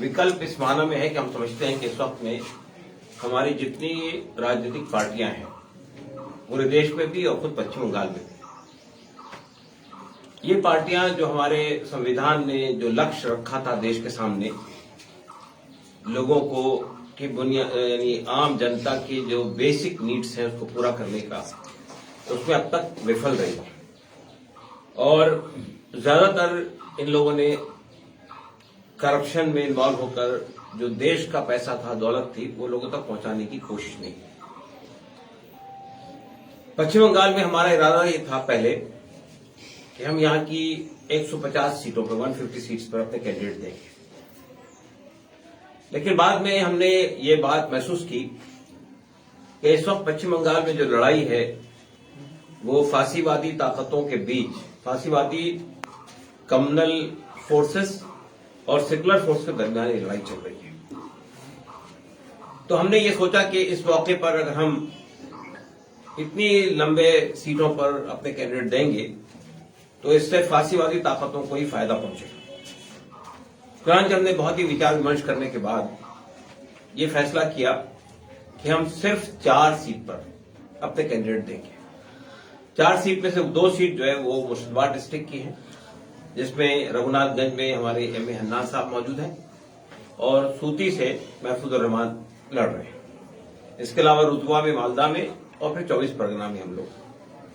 विकल्प इस माना में है कि हम समझते हैं कि इस वक्त में हमारी जितनी राजनीतिक पार्टियां हैं पूरे देश में भी और खुद पश्चिम बंगाल में भी, ये पार्टियां जो हमारे संविधान ने जो लक्ष्य रखा था देश के सामने, लोगों को की बुनियाद यानी आम जनता की जो बेसिक नीड्स हैं उसको पूरा करने का, तो उसमें अब तक विफल रही है। और ज्यादातर इन लोगों ने करप्शन में इन्वॉल्व होकर जो देश का पैसा था, दौलत थी, वो लोगों तक पहुंचाने की कोशिश नहीं की। पश्चिम बंगाल में हमारा इरादा ये था पहले कि हम यहाँ की 150 सीटों पर 150 सीट्स पर अपने कैंडिडेट देंगे, लेकिन बाद में हमने ये बात महसूस की कि इस वक्त पश्चिम बंगाल में जो लड़ाई है वो फासीवादी ताकतों के बीच, फासीवादी कम्युनल फोर्सेस और सेकुलर फोर्स के दरमियान ये लड़ाई चल रही है। तो हमने ये सोचा कि इस मौके पर अगर हम इतनी लंबे सीटों पर अपने कैंडिडेट देंगे तो इससे फासीवादी ताकतों को ही फायदा पहुंचेगा। चुनाच हमने बहुत ही विचार विमर्श करने के बाद ये फैसला किया कि हम सिर्फ 4 सीट पर अपने कैंडिडेट देंगे। 4 सीट में से 2 सीट जो है वो मुर्शिदाबाद डिस्ट्रिक्ट की है, जिसमें रघुनाथगंज में हमारे एम ए हन्नान साहब मौजूद हैं और सूती से महफूजुर रहमान लड़ रहे हैं। इसके अलावा रुतवा में, मालदा में और फिर 24 परगना में हम लोग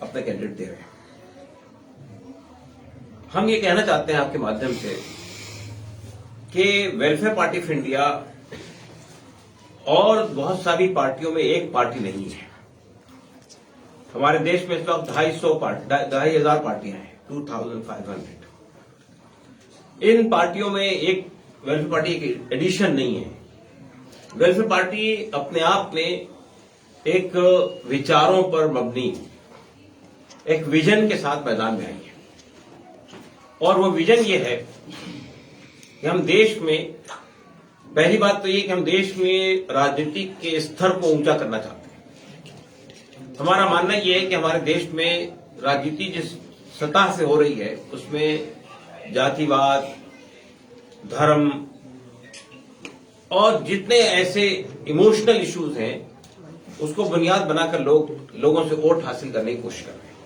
अपने कैंडिडेट दे रहे हैं। हम ये कहना चाहते हैं आपके माध्यम से कि वेलफेयर पार्टी ऑफ इंडिया और बहुत सारी पार्टियों में एक पार्टी नहीं है। हमारे देश में इस वक्त 2,500 पार्टियां हैं, 2,500। इन पार्टियों में एक वेलफेयर पार्टी की एडिशन नहीं है। वेलफेयर पार्टी अपने आप में एक विचारों पर मबनी एक विजन के साथ मैदान में आई है, और वो विजन ये है कि हम देश में, पहली बात तो ये कि हम देश में राजनीति के स्तर को ऊंचा करना चाहते हैं। हमारा मानना ये है कि हमारे देश में राजनीति जिस सतह से हो रही है उसमें जातिवाद, धर्म और जितने ऐसे इमोशनल इश्यूज हैं उसको बुनियाद बनाकर लोगों से वोट हासिल करने की कोशिश कर रहे हैं।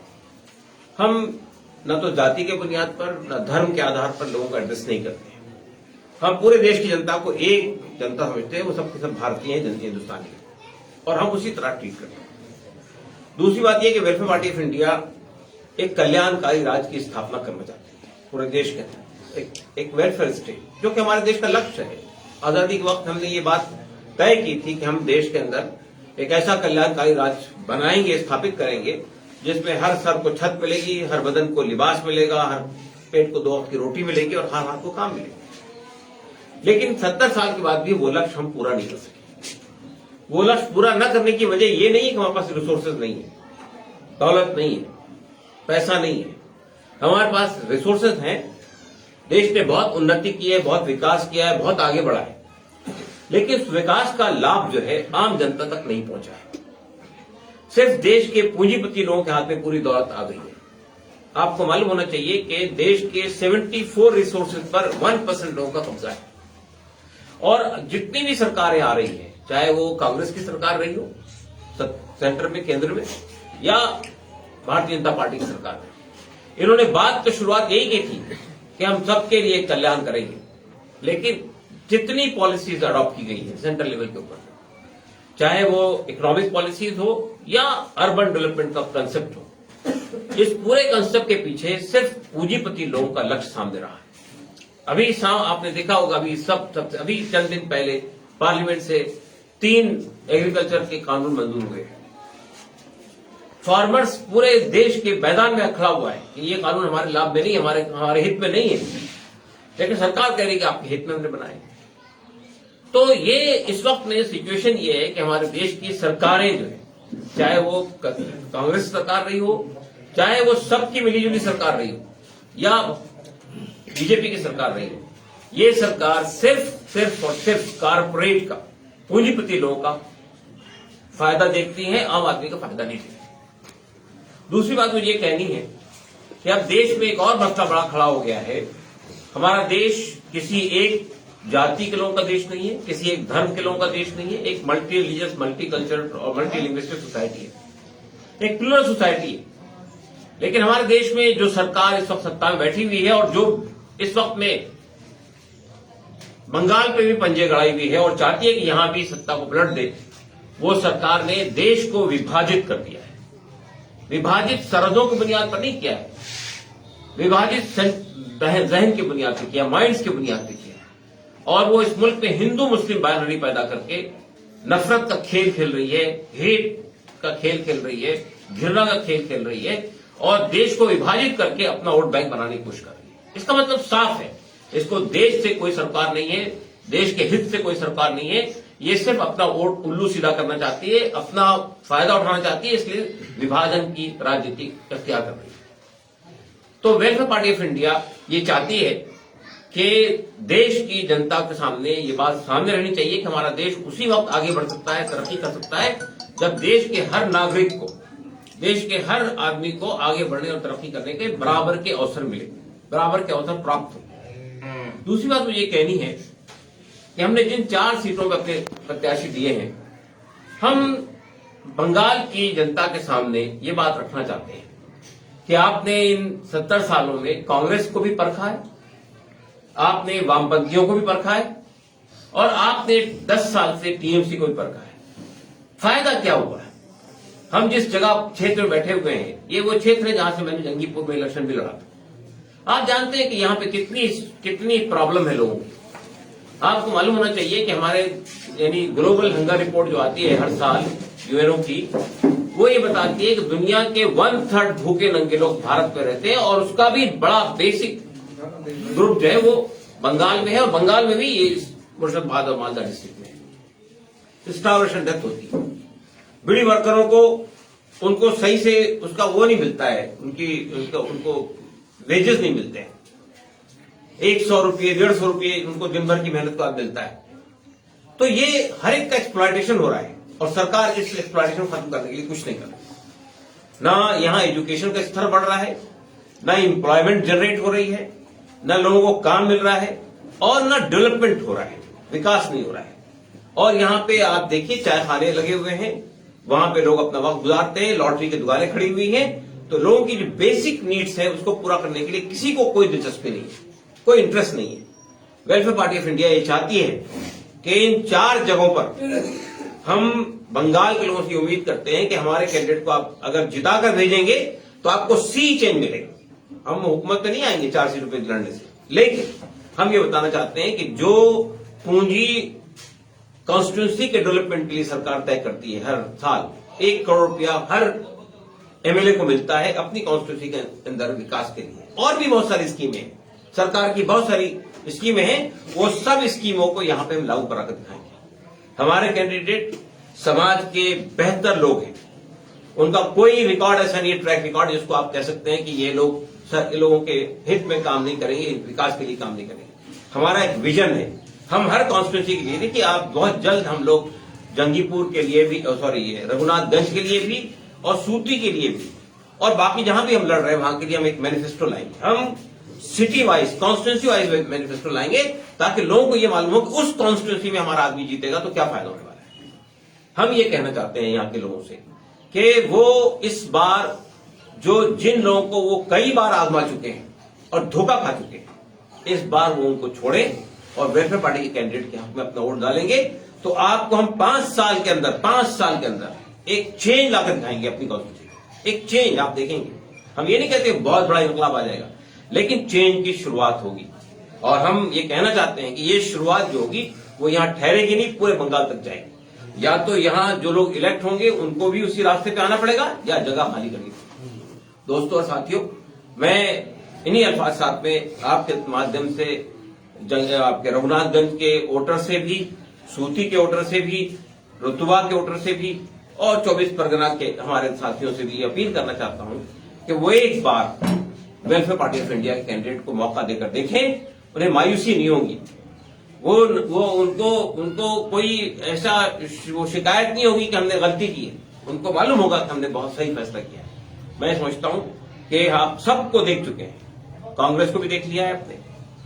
हम न तो जाति के बुनियाद पर न धर्म के आधार पर लोगों को एड्रेस नहीं करते हैं। हम पूरे देश की जनता को एक जनता समझते हैं, वो सबके सब भारतीय हैं, जनता हिंदुस्तानी है, और हम उसी तरह ट्रीट करते हैं। दूसरी बात यह कि वेलफेयर पार्टी ऑफ इंडिया एक कल्याणकारी राज्य की स्थापना करना चाहती है पूरे देश के अंदर, एक वेलफेयर स्टेट, जो कि हमारे देश का लक्ष्य है। आजादी के वक्त हमने ये बात तय की थी कि हम देश के अंदर एक ऐसा कल्याणकारी राज्य बनाएंगे, स्थापित करेंगे, जिसमें हर सर को छत मिलेगी, हर बदन को लिबास मिलेगा, हर पेट को 2 वक्त की रोटी मिलेगी और हर हाथ को काम मिलेगा। लेकिन 70 साल के बाद भी वो लक्ष्य हम पूरा नहीं कर सके। वो लक्ष्य पूरा न करने की वजह ये नहीं है कि हमारे पास रिसोर्सेज नहीं है, दौलत नहीं है, पैसा नहीं है। हमारे पास रिसोर्सेज हैं, देश ने बहुत उन्नति की है, बहुत विकास किया है, बहुत आगे बढ़ा है, लेकिन उस विकास का लाभ जो है आम जनता तक नहीं पहुंचा है। सिर्फ देश के पूंजीपति लोगों के हाथ में पूरी दौलत आ गई है। आपको मालूम होना चाहिए कि देश के 74 रिसोर्सेज पर 1% लोगों का कब्जा है। और जितनी भी सरकारें आ रही हैं, चाहे वो कांग्रेस की सरकार रही हो सेंटर में, केंद्र में, या भारतीय जनता पार्टी की सरकार में, इन्होंने बात तो शुरुआत यही की थी कि हम सबके लिए कल्याण करेंगे, लेकिन जितनी पॉलिसीज अडॉप्ट की गई है सेंट्रल लेवल के ऊपर, चाहे वो इकोनॉमिक पॉलिसीज हो या अर्बन डेवलपमेंट का कंसेप्ट हो, इस पूरे कंसेप्ट के पीछे सिर्फ पूंजीपति लोगों का लक्ष्य सामने रहा है। अभी आपने देखा होगा, अभी चंद दिन पहले पार्लियामेंट से 3 एग्रीकल्चर के कानून मंजूर हुए। फार्मर्स पूरे देश के मैदान में खड़ा हुआ है कि ये कानून हमारे लाभ में नहीं, हमारे हित में नहीं है, लेकिन सरकार कह रही है कि आपके हित में हमने बनाए। तो ये इस वक्त में सिचुएशन ये है कि हमारे देश की सरकारें जो है, चाहे वो कांग्रेस सरकार रही हो, चाहे वो सबकी मिलीजुली सरकार रही हो, या बीजेपी की सरकार रही हो, ये सरकार सिर्फ और सिर्फ कारपोरेट का, पूंजीपति लोगों का फायदा देखती है, आम आदमी का फायदा नहीं देखती। दूसरी बात मुझे ये कहनी है कि अब देश में एक और मसला बड़ा खड़ा हो गया है। हमारा देश किसी एक जाति के लोगों का देश नहीं है, किसी एक धर्म के लोगों का देश नहीं है, एक मल्टी रिलीजियस, मल्टी कल्चरल और मल्टी लिंग्विस्टिक सोसाइटी है, एक प्लुरल सोसाइटी है। लेकिन हमारे देश में जो सरकार इस वक्त सत्ता में बैठी हुई है और जो इस वक्त में बंगाल पे भी पंजे गड़ाई हुई है और चाहती है कि यहां भी सत्ता को पलट दे, वो सरकार ने देश को विभाजित कर दिया है। विभाजित सरहदों की बुनियाद पर नहीं किया है, विभाजित जहन की बुनियाद पर किया, माइंड्स की बुनियाद पर किया। और वो इस मुल्क में हिंदू मुस्लिम बाइनरी पैदा करके नफरत का खेल खेल रही है, हेट का खेल खेल रही है, घृणा का खेल खेल रही है और देश को विभाजित करके अपना वोट बैंक बनाने की कोशिश कर रही है। इसका मतलब साफ है, इसको देश से कोई सरकार नहीं है, देश के हित से कोई सरकार नहीं है, ये सिर्फ अपना वोट उल्लू सीधा करना चाहती है, अपना फायदा उठाना चाहती है, इसलिए विभाजन की राजनीति अख्तियार कर रही है। तो वेलफेयर पार्टी ऑफ इंडिया ये चाहती है कि देश की जनता के सामने ये बात सामने रहनी चाहिए कि हमारा देश उसी वक्त आगे बढ़ सकता है, तरक्की कर सकता है, जब देश के हर नागरिक को, देश के हर आदमी को आगे बढ़ने और तरक्की करने के बराबर के अवसर मिले, बराबर के अवसर प्राप्त हो। दूसरी बात मुझे ये कहनी है कि हमने जिन 4 सीटों पर अपने प्रत्याशी दिए हैं, हम बंगाल की जनता के सामने ये बात रखना चाहते हैं कि आपने इन 70 सालों में कांग्रेस को भी परखा है, आपने वामपंथियों को भी परखा है और आपने 10 साल से टीएमसी को भी परखा है। फायदा क्या हुआ है? हम जिस जगह क्षेत्र में बैठे हुए हैं, ये वो क्षेत्र है जहां से मैंने जंगीपुर में इलेक्शन भी लड़ा था। आप जानते हैं कि यहां पे कितनी प्रॉब्लम है लोगों की। आपको मालूम होना चाहिए कि हमारे यानी ग्लोबल हंगर रिपोर्ट जो आती है हर साल यूएनओ की, वो ये बताती है कि दुनिया के 1/3 भूखे नंगे लोग भारत में रहते हैं और उसका भी बड़ा बेसिक ग्रुप जो है वो बंगाल में है और बंगाल में भी ये मुर्शिदाबाद और मालदा डिस्ट्रिक्ट में है। स्टार्वेशन डेथ होती है, बीड़ी वर्करों को उनको सही से उसका वो नहीं मिलता है, उनको वेजेस नहीं मिलते हैं, 100 रुपये 150 रुपये उनको दिन भर की मेहनत का मिलता है। तो ये हर एक का एक्सप्लॉयटेशन हो रहा है और सरकार इस एक्सप्लॉयटेशन खत्म करने के लिए कुछ नहीं कर रही। ना यहां एजुकेशन का स्तर बढ़ रहा है, ना एम्प्लॉयमेंट जनरेट हो रही है, ना लोगों को काम मिल रहा है और ना डेवलपमेंट हो रहा है, विकास नहीं हो रहा है। और यहां पे आप देखिए चाय खाने लगे हुए हैं, वहां पे लोग अपना वक्त गुजारते हैं, लॉटरी की दुकानें खड़ी हुई हैं। तो लोगों की जो बेसिक नीड्स है उसको पूरा करने के लिए किसी को कोई दिलचस्पी नहीं है, कोई इंटरेस्ट नहीं है। वेलफेयर पार्टी ऑफ इंडिया ये चाहती है कि इन 4 जगहों पर हम बंगाल के लोगों से उम्मीद करते हैं कि हमारे कैंडिडेट को आप अगर जिताकर भेजेंगे तो आपको सी चेंज मिलेगा। हम हुकूमत में नहीं आएंगे 4 सीटों पर लड़ने से, लेकिन हम ये बताना चाहते हैं कि जो पूंजी कॉन्स्टिट्यूंसी के डेवलपमेंट के लिए सरकार तय करती है, हर साल 1 करोड़ रुपया हर एमएलए को मिलता है अपनी कॉन्स्टिट्यूंसी के अंदर विकास के लिए। और भी बहुत सारी स्कीमें हैं, सरकार की बहुत सारी स्कीमें हैं, वो सब स्कीमों को यहां पे हम लागू कराकर दिखाएंगे। हमारे कैंडिडेट समाज के बेहतर लोग हैं, उनका कोई रिकॉर्ड ऐसा नहीं है, ट्रैक रिकॉर्ड जिसको आप कह सकते हैं कि ये लोगों के हित में काम नहीं करेंगे, विकास के लिए काम नहीं करेंगे। हमारा एक विजन है, हम हर कॉन्स्टिट्यूंसी के लिए, देखिए आप बहुत जल्द हम लोग जंगीपुर के लिए भी, रघुनाथगंज के लिए भी और सूती के लिए भी और बाकी जहां भी हम लड़ रहे हैं वहां के लिए हम एक मैनिफेस्टो लाएंगे। हम city wise, constituency wise manifesto लाएंगे ताकि लोगों को यह मालूम हो कि उस कॉन्स्टिट्यूंसी में हमारा आदमी जीतेगा तो क्या फायदा होने वाला है। हम ये कहना चाहते हैं यहाँ के लोगों से कि वो इस बार जिन लोगों को वो कई बार आजमा चुके हैं और धोखा खा चुके हैं, इस बार वो उनको छोड़ें और वेलफेयर पार्टी के कैंडिडेट के हक में अपना वोट डालेंगे तो आपको हम 5 साल के अंदर एक चेंज लाकर दिखाएंगे अपनी कॉन्स्टिट्यूंसी। एक चेंज आप देखेंगे, हम ये नहीं कहते बहुत बड़ा इंकलाब आ जाएगा, लेकिन चेंज की शुरुआत होगी। और हम ये कहना चाहते हैं कि ये शुरुआत जो होगी वो यहां ठहरेगी नहीं, पूरे बंगाल तक जाएगी। या तो यहां जो लोग इलेक्ट होंगे उनको भी उसी रास्ते पे आना पड़ेगा या जगह खाली करनी पड़ेगी। दोस्तों और साथियों, मैं इन्हीं अल्फाज साथ में आपके माध्यम से आपके रघुनाथगंज के वोटर से भी, सूती के वोटर से भी, रुतुवा के वोटर से भी और 24 परगना के हमारे साथियों से भी अपील करना चाहता हूं कि वो एक बार वेलफेयर पार्टी ऑफ इंडिया के कैंडिडेट को मौका देकर देखें, उन्हें मायूसी नहीं होगी, वो उनको कोई ऐसा वो शिकायत नहीं होगी कि हमने गलती की है, उनको मालूम होगा कि हमने बहुत सही फैसला किया है। मैं समझता हूं कि आप सबको देख चुके हैं, कांग्रेस को भी देख लिया है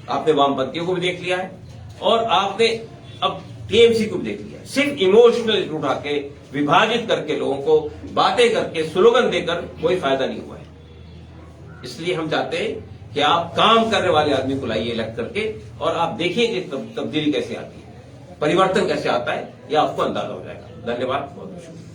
आपने वामपंथियों को भी देख लिया है, और आपने अब टीएमसी को देख लिया, सिर्फ इमोशनल उठा के विभाजित करके लोगों को बातें करके स्लोगन देकर कोई फायदा नहीं हुआ है। इसलिए हम चाहते हैं कि आप काम करने वाले आदमी को लाइए इलेक्ट करके, और आप देखिए कि तब्दीली कैसे आती है, परिवर्तन कैसे आता है, यह आपको अंदाजा हो जाएगा। धन्यवाद, बहुत बहुत शुक्रिया।